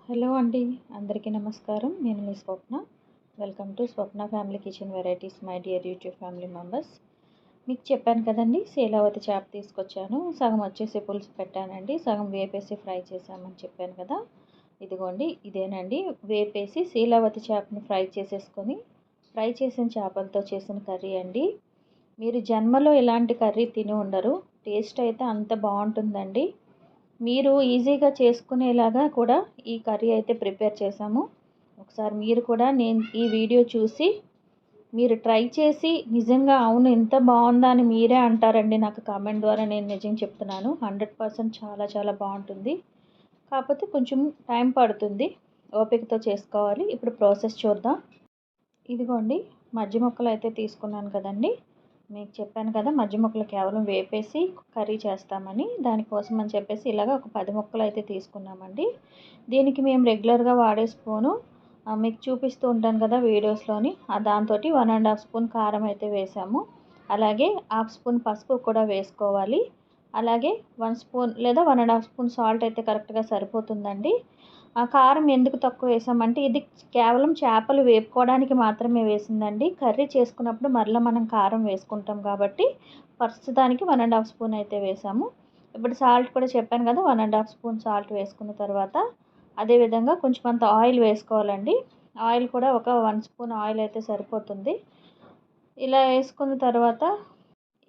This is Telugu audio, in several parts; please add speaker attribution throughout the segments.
Speaker 1: హలో అండి, అందరికీ నమస్కారం. నేను మీ Swapna. Welcome to Swapna family kitchen varieties, my dear YouTube family members. మీకు చెప్పాను కదండి, శీలావతి చేప తీసుకొచ్చాను. సగం వచ్చేసి పులుసు పెట్టానండి, సగం వేపేసి ఫ్రై చేసామని చెప్పాను కదా. ఇదిగోండి, ఇదేనండి వేపేసి శీలావతి చేపని ఫ్రై చేసిన చేపలతో చేసిన కర్రీ అండి. మీరు జన్మలో ఇలాంటి కర్రీ తిని ఉండరు. టేస్ట్ అయితే అంత బాగుంటుందండి. మీరు ఈజీగా చేసుకునేలాగా కూడా ఈ కర్రీ అయితే ప్రిపేర్ చేశాము. ఒకసారి మీరు కూడా ఈ వీడియో చూసి మీరు ట్రై చేసి నిజంగా అవును ఇంత బాగుందా అని మీరే అంటారండి. నాకు కామెంట్ ద్వారా నేను నిజం చెప్తున్నాను. 100% చాలా చాలా బాగుంటుంది. కాకపోతే కొంచెం టైం పడుతుంది, ఓపికతో చేసుకోవాలి. ఇప్పుడు ప్రాసెస్ చూద్దాం. ఇదిగోండి, మజ్జి ముక్కలు అయితే తీసుకున్నాను కదండి. మీకు చెప్పాను కదా, మజ్జి ముక్కలు కేవలం వేపేసి కర్రీ చేస్తామని. దానికోసం అని చెప్పేసి ఇలాగ ఒక 10 ముక్కలు అయితే తీసుకున్నామండి. దీనికి మేము రెగ్యులర్గా వాడే స్పూను మీకు చూపిస్తూ ఉంటాను కదా వీడియోస్లోని, దాంతో 1.5 స్పూన్ కారం అయితే వేసాము. అలాగే 1/2 స్పూన్ పసుపు కూడా వేసుకోవాలి. అలాగే 1 స్పూన్ లేదా 1.5 స్పూన్ సాల్ట్ అయితే కరెక్ట్గా సరిపోతుందండి. ఆ కారం ఎందుకు తక్కువ వేసామంటే ఇది కేవలం చేపలు వేపుకోవడానికి మాత్రమే వేసిందండి. కర్రీ చేసుకున్నప్పుడు మరలా మనం కారం వేసుకుంటాం కాబట్టి ప్రస్తుతానికి 1.5 స్పూన్ అయితే వేసాము. ఇప్పుడు సాల్ట్ కూడా చెప్పాను కదా, 1.5 స్పూన్ సాల్ట్ వేసుకున్న తర్వాత అదేవిధంగా కొంచెం అంత ఆయిల్ వేసుకోవాలండి. ఆయిల్ కూడా ఒక 1 స్పూన్ ఆయిల్ అయితే సరిపోతుంది. ఇలా వేసుకున్న తర్వాత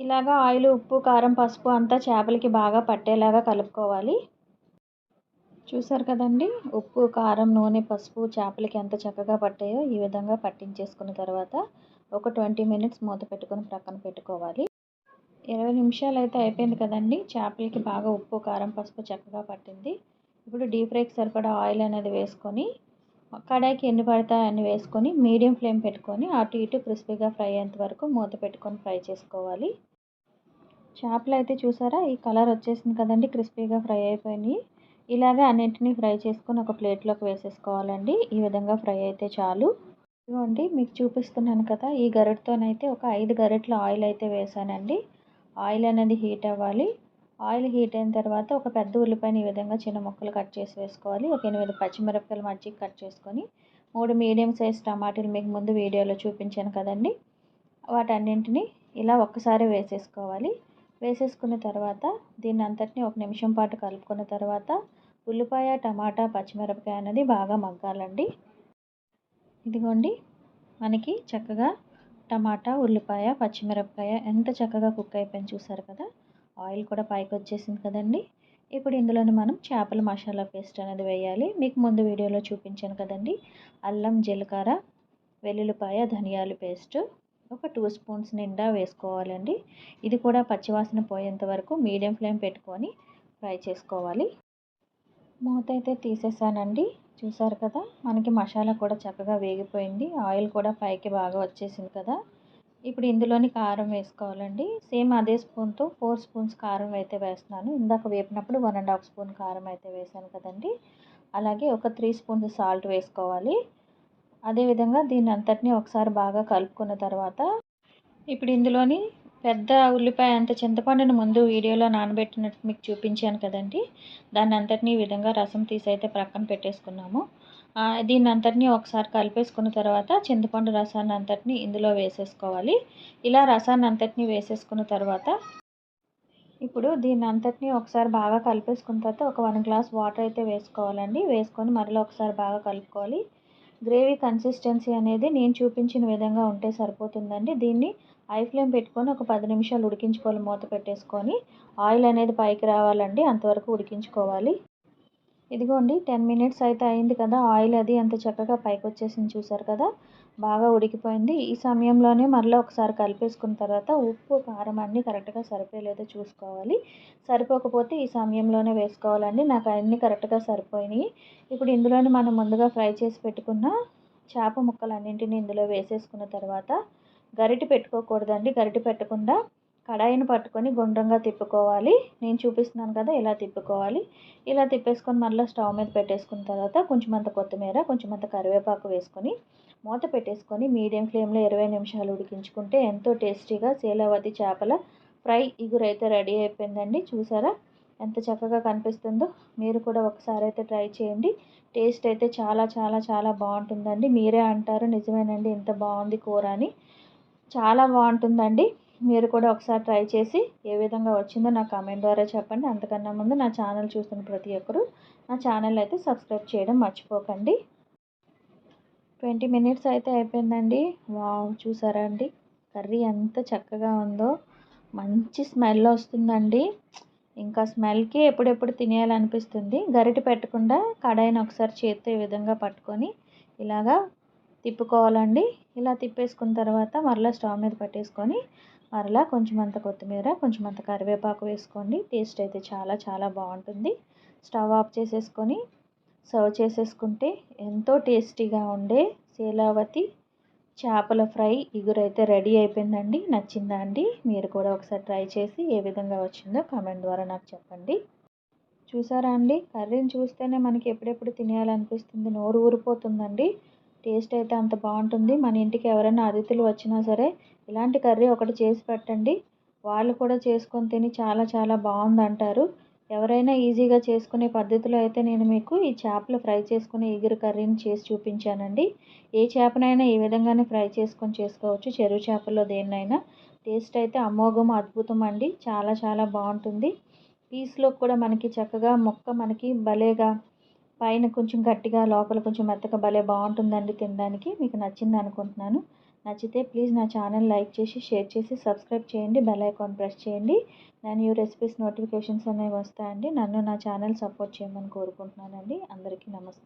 Speaker 1: ఇలాగా ఆయిల్, ఉప్పు, కారం, పసుపు అంతా చేపలకి బాగా పట్టేలాగా కలుపుకోవాలి. చూసారు కదండి, ఉప్పు, కారం, నూనె, పసుపు చేపలకి ఎంత చక్కగా పట్టాయో. ఈ విధంగా పట్టించేసుకున్న తర్వాత ఒక 20 మినిట్స్ మూత పెట్టుకొని ప్రక్కన పెట్టుకోవాలి. 20 నిమిషాలు అయితే అయిపోయింది కదండి. చేపలకి బాగా ఉప్పు, కారం, పసుపు చక్కగా పట్టింది. ఇప్పుడు డీప్ ఫ్రైకి సరిపడా ఆయిల్ అనేది వేసుకొని కడాయికి ఎన్ని పడతాయో అన్ని వేసుకొని మీడియం ఫ్లేమ్ పెట్టుకొని అటు ఇటు క్రిస్పీగా ఫ్రై అయ్యేంత వరకు మూత పెట్టుకొని ఫ్రై చేసుకోవాలి. చేపలు అయితే చూసారా, ఈ కలర్ వచ్చేసింది కదండి, క్రిస్పీగా ఫ్రై అయిపోయినాయి. ఇలాగే అన్నింటినీ ఫ్రై చేసుకొని ఒక ప్లేట్లోకి వేసేసుకోవాలండి. ఈ విధంగా ఫ్రై అయితే చాలు. ఇదిగోండి, మీకు చూపిస్తున్నాను కదా, ఈ గరిటతోనైతే ఒక 5 గరిటెల ఆయిల్ అయితే వేసానండి. ఆయిల్ అనేది హీట్ అవ్వాలి. ఆయిల్ హీట్ అయిన తర్వాత ఒక పెద్ద ఉల్లిపాయని ఈ విధంగా చిన్న ముక్కలు కట్ చేసి వేసుకోవాలి. ఒక 8 పచ్చిమిరపకాయలు మజ్జిగ కట్ చేసుకొని 3 మీడియం సైజ్ టమాటాలు మీకు ముందు వీడియోలో చూపించాను కదండి, వాటన్నింటినీ ఇలా ఒక్కసారి వేసేసుకోవాలి. వేసేసుకున్న తర్వాత దీన్ని అంతటిని 1 నిమిషం పాటు కలుపుకున్న తర్వాత ఉల్లిపాయ, టమాటా, పచ్చిమిరపకాయ అనేది బాగా మగ్గాలండి. ఇదిగోండి, మనకి చక్కగా టమాటా, ఉల్లిపాయ, పచ్చిమిరపకాయ ఎంత చక్కగా కుక్ అయిపోయింది చూసారు కదా. ఆయిల్ కూడా పైకి వచ్చేసింది కదండి. ఇప్పుడు ఇందులోని మనం చేపల మసాలా పేస్ట్ అనేది వేయాలి. మీకు ముందు వీడియోలో చూపించాను కదండి, అల్లం, జీలకర్ర, వెల్లుల్లిపాయ, ధనియాల పేస్ట్ ఒక 2 స్పూన్స్ నిండా వేసుకోవాలండి. ఇది కూడా పచ్చివాసన పోయేంత వరకు మీడియం ఫ్లేమ్ పెట్టుకొని ఫ్రై చేసుకోవాలి. మూత అయితే తీసేసానండి. చూసారు కదా, మనకి మసాలా కూడా చక్కగా వేగిపోయింది. ఆయిల్ కూడా పైకి బాగా వచ్చేసింది కదా. ఇప్పుడు ఇందులోని కారం వేసుకోవాలండి. సేమ్ అదే స్పూన్తో 4 స్పూన్స్ కారం అయితే వేస్తున్నాను. ఇందాక వేపినప్పుడు 1.5 స్పూన్ కారం అయితే వేసాను కదండి. అలాగే ఒక 3 స్పూన్స్ సాల్ట్ వేసుకోవాలి. అదేవిధంగా దీన్ని అంతటినీ ఒకసారి బాగా కలుపుకున్న తర్వాత ఇప్పుడు ఇందులోని పెద్ద ఉల్లిపాయ అంత చింతపండుని ముందు వీడియోలో నానబెట్టినట్టు మీకు చూపించాను కదండి. దాన్ని అంతటినీ ఈ విధంగా రసం తీసి అయితే ప్రక్కన పెట్టేసుకున్నాము. దీన్ని అంతటినీ ఒకసారి కలిపేసుకున్న తర్వాత చింతపండు రసాన్ని అంతటినీ ఇందులో వేసేసుకోవాలి. ఇలా రసాన్ని అంతటినీ వేసేసుకున్న తర్వాత ఇప్పుడు దీన్ని అంతటినీ ఒకసారి బాగా కలిపేసుకున్న తర్వాత ఒక 1 గ్లాస్ వాటర్ అయితే వేసుకోవాలండి. వేసుకొని మరలా ఒకసారి బాగా కలుపుకోవాలి. గ్రేవీ కన్సిస్టెన్సీ అనేది నేను చూపించిన విధంగా ఉంటే సరిపోతుందండి. దీన్ని హై ఫ్లేమ్ పెట్టుకొని ఒక 10 నిమిషాలు ఉడికించుకోవాలి. మూత పెట్టేసుకొని ఆయిల్ అనేది పైకి రావాలండి, అంతవరకు ఉడికించుకోవాలి. ఇదిగోండి, 10 మినిట్స్ అయితే అయింది కదా. ఆయిల్ అది అంత చక్కగా పైకి వచ్చేసింది చూసారు కదా, బాగా ఉడికిపోయింది. ఈ సమయంలోనే మరలా ఒకసారి కలిపేసుకున్న తర్వాత ఉప్పు, కారం అన్నీ కరెక్ట్గా సరిపోలేదో చూసుకోవాలి. సరిపోకపోతే ఈ సమయంలోనే వేసుకోవాలండి. నాకు అన్నీ కరెక్ట్గా సరిపోయినాయి. ఇప్పుడు ఇందులోనే మనం ముందుగా ఫ్రై చేసి పెట్టుకున్న చేప ముక్కలన్నింటినీ ఇందులో వేసేసుకున్న తర్వాత గరిటె పెట్టుకోకూడదండి. గరిటె పెట్టకుండా కడాయిని పట్టుకొని గుండ్రంగా తిప్పుకోవాలి. నేను చూపిస్తున్నాను కదా, ఇలా తిప్పుకోవాలి. ఇలా తిప్పేసుకొని మళ్ళీ స్టవ్ మీద పెట్టేసుకున్న తర్వాత కొంచెం అంత కొత్తిమీర, కొంచెం అంత కరివేపాకు వేసుకొని మూత పెట్టేసుకొని మీడియం ఫ్లేమ్లో 20 నిమిషాలు ఉడికించుకుంటే ఎంతో టేస్టీగా శీలావతి చేపల ఫ్రై ఇగురు అయితే రెడీ అయిపోయిందండి. చూసారా, ఎంత చక్కగా కనిపిస్తుందో. మీరు కూడా ఒకసారి అయితే ట్రై చేయండి. టేస్ట్ అయితే చాలా చాలా చాలా బాగుంటుందండి. మీరే అంటారు నిజమేనండి ఇంత బాగుంది కూర అని. చాలా బాగుంటుందండి. మీరు కూడా ఒకసారి ట్రై చేసి ఏ విధంగా వచ్చిందో నాకు కామెంట్ ద్వారా చెప్పండి. అంతకన్నా ముందు నా ఛానల్ చూస్తున్న ప్రతి ఒక్కరు నా ఛానల్ అయితే సబ్స్క్రైబ్ చేయడం మర్చిపోకండి. 20 మినిట్స్ అయితే అయిపోయిందండి. వావ్! చూసారా అండి కర్రీ ఎంత చక్కగా ఉందో. మంచి స్మెల్ వస్తుందండి. ఇంకా స్మెల్కి ఎప్పుడెప్పుడు తినేయాలనిపిస్తుంది. గరిటె పెట్టకుండా కడాయిని ఒకసారి చేత్తో ఈ విధంగా పట్టుకొని ఇలాగా తిప్పుకోవాలండి. ఇలా తిప్పేసుకున్న తర్వాత మరలా స్టవ్ మీద పెట్టేసుకొని మరలా కొంచెం అంత కొత్తిమీర, కొంచెం అంత కరివేపాకు వేసుకోండి. టేస్ట్ అయితే చాలా చాలా బాగుంటుంది. స్టవ్ ఆఫ్ చేసేసుకొని సర్వ్ చేసేసుకుంటే ఎంతో టేస్టీగా ఉండే శీలావతి చేపల ఫ్రై ఇగురు అయితే రెడీ అయిపోయిందండి. నచ్చిందా అండి? మీరు కూడా ఒకసారి ట్రై చేసి ఏ విధంగా వచ్చిందో కామెంట్ ద్వారా నాకు చెప్పండి. చూసారా అండి కర్రీని చూస్తేనే మనకి ఎప్పుడెప్పుడు తినేయాలనిపిస్తుంది. నోరు ఊరిపోతుందండి. టేస్ట్ అయితే అంత బాగుంటుంది. మన ఇంటికి ఎవరైనా అతిథులు వచ్చినా సరే ఇలాంటి కర్రీ ఒకటి చేసి పెట్టండి. వాళ్ళు కూడా చేసుకొని తిని చాలా చాలా బాగుందంటారు. ఎవరైనా ఈజీగా చేసుకునే పద్ధతిలో అయితే నేను మీకు ఈ చేపలు ఫ్రై చేసుకునే ఇగురు కర్రీని చేసి చూపించానండి. ఏ చేపనైనా ఈ విధంగానే ఫ్రై చేసుకొని చేసుకోవచ్చు. చెరువు చేపల్లో దేన్నైనా. టేస్ట్ అయితే అమోఘం అద్భుతం అండి. చాలా చాలా బాగుంటుంది. పీస్లో కూడా మనకి చక్కగా ముక్క మనకి భలేగా పైన కొంచెం గట్టిగా లోపల కొంచెం మెత్తగా భలే బాగుంటుందండి తినడానికి. మీకు నచ్చింది అనుకుంటున్నాను. నచ్చితే ప్లీజ్ నా ఛానల్ లైక్ చేసి షేర్ చేసి సబ్స్క్రైబ్ చేయండి. బెల్ ఐకాన్ ప్రెస్ చేయండి. నా న్యూ రెసిపీస్ నోటిఫికేషన్స్ అనేవి వస్తాయండి. నన్ను నా ఛానల్ సపోర్ట్ చేయమని కోరుకుంటున్నానండి. అందరికీ నమస్తే.